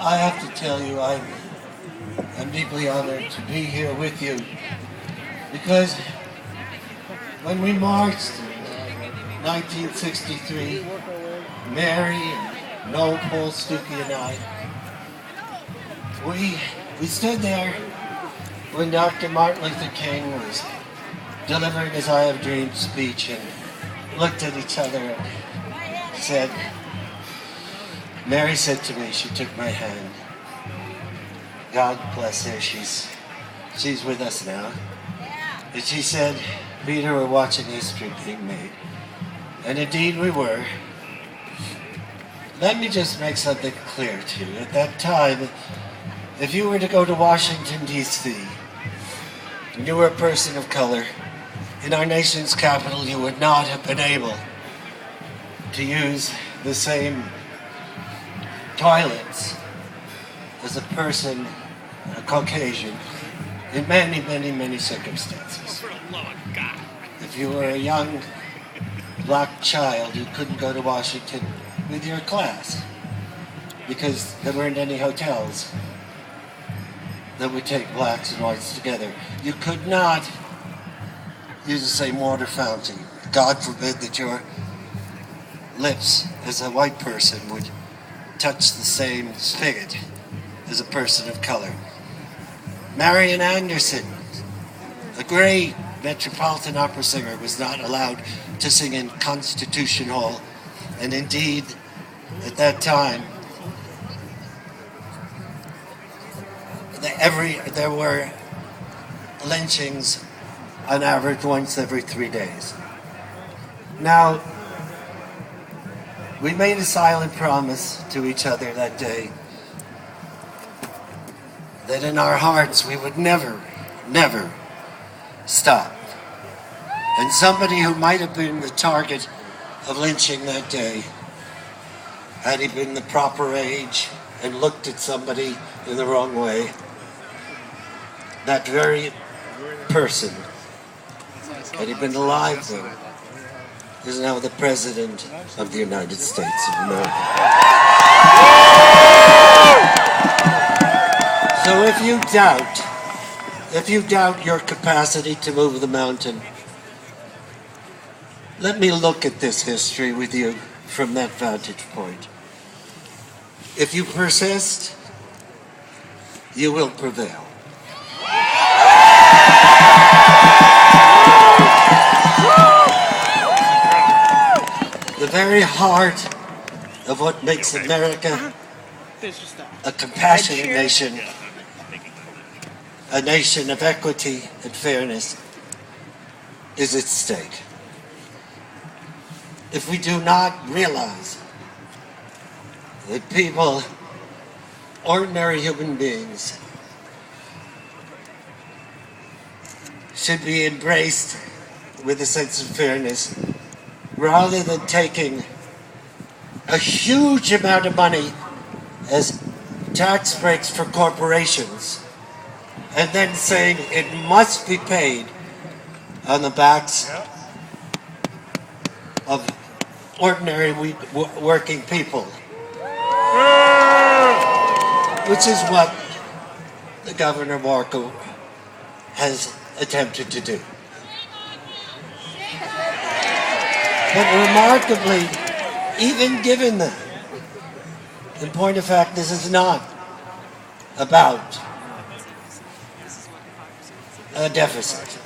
I have to tell you, I'm deeply honored to be here with you because when we marched in 1963, Mary and Noel, Paul, Stuckey, and I, we stood there when Dr. Martin Luther King was delivering his I Have Dreams speech and looked at each other and said, Mary said to me, she took my hand. God bless her, she's with us now. And she said, Peter, we're watching history being made. And indeed we were. Let me just make something clear to you. At that time, if you were to go to Washington, D.C., and you were a person of color, in our nation's capital, you would not have been able to use the same toilets as a person, a Caucasian, in many, many, many circumstances. If you were a young black child, you couldn't go to Washington with your class because there weren't any hotels that would take blacks and whites together. You could not use the same water fountain. God forbid that your lips as a white person would touch the same spigot as a person of color. Marian Anderson, a great Metropolitan Opera singer, was not allowed to sing in Constitution Hall. And indeed, at that time, there were lynchings on average once every 3 days. Now, we made a silent promise to each other that day that in our hearts we would never, never stop. And somebody who might have been the target of lynching that day, had he been the proper age and looked at somebody in the wrong way, that very person, had he been alive then, is now the President of the United States of America. So if you doubt your capacity to move the mountain, let me look at this history with you from that vantage point. If you persist, you will prevail. The very heart of what makes America a compassionate nation, a nation of equity and fairness, is at stake. If we do not realize that people, ordinary human beings, should be embraced with a sense of fairness, rather than taking a huge amount of money as tax breaks for corporations and then saying it must be paid on the backs of ordinary working people, which is what the Governor Marco has attempted to do. But remarkably, even given that, in point of fact, this is not about a deficit.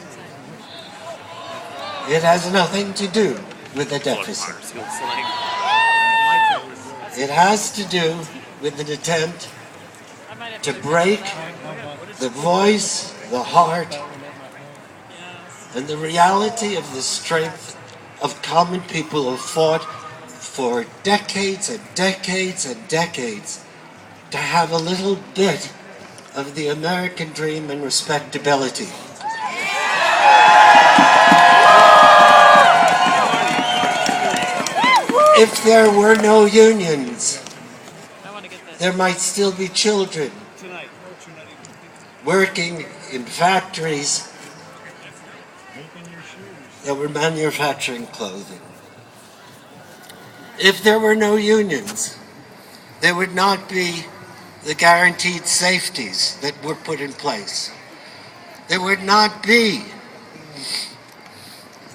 It has nothing to do with the deficit. It has to do with an attempt to break the voice, the heart, and the reality of the strength of common people who fought for decades and decades and decades to have a little bit of the American dream and respectability. If there were no unions, there might still be children working in factories that were manufacturing clothing. If there were no unions, there would not be the guaranteed safeties that were put in place, there would not be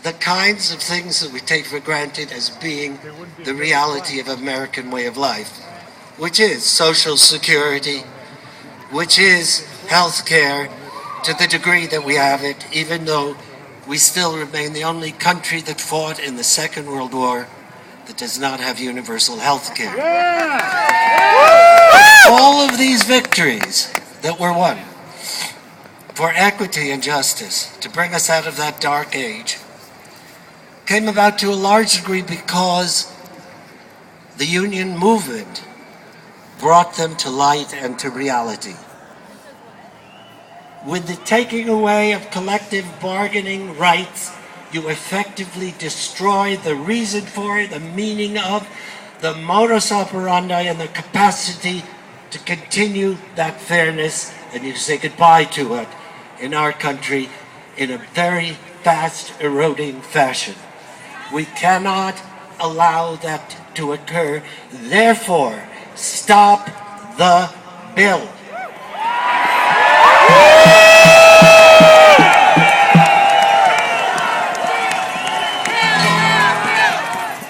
the kinds of things that we take for granted as being the reality of American way of life, which is Social Security, which is health care to the degree that we have it, even though we still remain the only country that fought in the Second World War that does not have universal health care. All of these victories that were won for equity and justice to bring us out of that dark age came about to a large degree because the union movement brought them to light and to reality. With the taking away of collective bargaining rights, you effectively destroy the reason for it, the meaning of, the modus operandi, and the capacity to continue that fairness, and you say goodbye to it in our country in a very fast eroding fashion. We cannot allow that to occur. Therefore, stop the bill.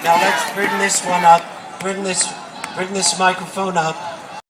Now let's bring this one up. Bring this microphone up.